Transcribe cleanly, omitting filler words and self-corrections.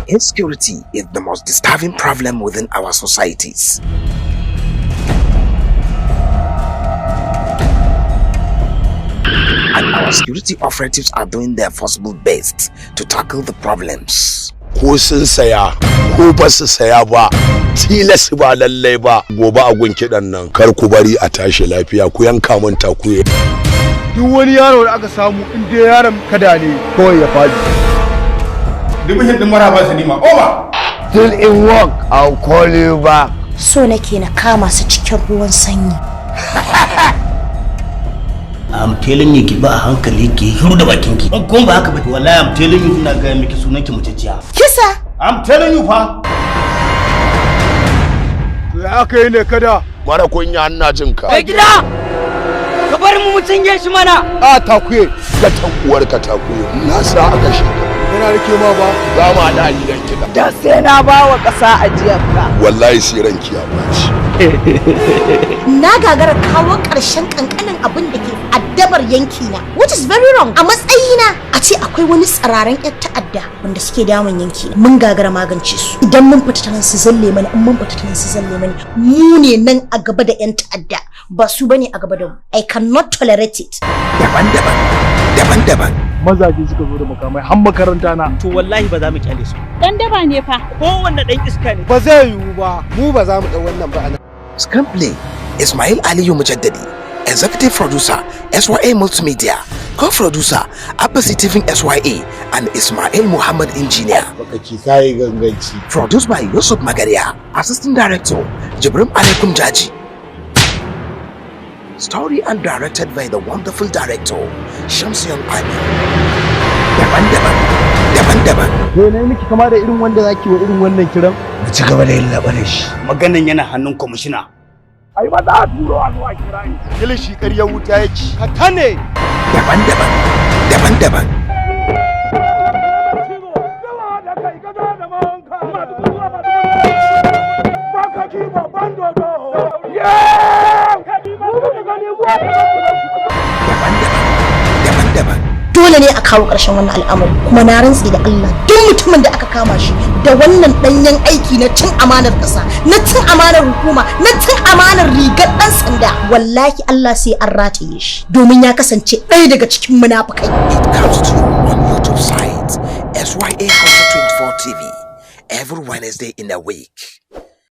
Insecurity is the most disturbing problem within our societies. And our security operatives are doing their possible best to tackle the problems. Ko sun saya ko ba su saya ba tilas ba lallai ba gobe a gun kidan nan kar ku bari a tashi lafiya ku yanka mun takuye duk wani yaro da aka samu inda yaron kada ne kawai ya fadi dimishin din maraba sinima over till in work I'll call you back so nake na kama su cikin ruwan sanyi. I'm telling you ki ba a hankali ki hiru da bakin ki. Kun ba haka ba wallahi I'm telling you ina ga miki sunan ki mutacciya. Kisa? I'm telling you fa. Ya aka yi ne kada mara kunya ina jin ka. Kai gida. Ka bar mu cinye shi mana. A takuye ga tankuwar ka takuye na sa aka shi. Yana rike ma ba Za mu hada gidan kida. Da sai na bawa kasa ajiyar ka. Wallahi sai ranki ya baci. Na gagara kawo ƙarshen kankanin abin da ke addabar yankina, which is very wrong. A matsayina a ce akwai wani tsararen 'yan ta'adda wanda suke damun yanki. Mun gagara magance su. Idan mun fita ta nan su zalle mana, in mun fita ta nan su zalle mana. Mu ne nan a gaba da 'yan ta'adda, ba su bane a gaba da mu. I cannot tolerate it. Daban-daban. mazaje suka zo da makamai har makaranta na To wallahi ba za mu kyale su. Dan daba ne fa. Kowanne dan iska ne. ba zai yiwu ba mu ba za mu dau wannan ba anan. Screenplay Ismail Aliyu Mujaddadi. Executive Producer SYA Multimedia. Co-producer Abbas TV SYA and Ismail Muhammad Engineer. baka ci sai ganganci Produced by Yusuf Magaria. Assistant Director Jibrim Alaikum Jaji. Story and directed by the wonderful director Shamsiyan Ali. Daban-daban. ne miki kama da irin wanda zaki wa irin wannan kiran mu ci gaba da yin labarin shi Maganan yana hannun kwamishina. ai ba za a turo a zuwa kira ni kilishi ƙaryar wuta yake ka tane Daban-daban. Daban-daban. Dole ne a kawo ƙarshen wannan al'amari, kuma na rantsi da Allah duk mutumin da aka kama shi da wannan ɗanyen aiki na cin amanar ƙasa, na cin amanar hukuma, na cin amanar rigar ɗan sanda, wallahi Allah sai an rataye shi domin ya kasance ɗaya daga cikin munafukai. It comes to you on YouTube site SYA Hausa 24 TV every Wednesday in a week.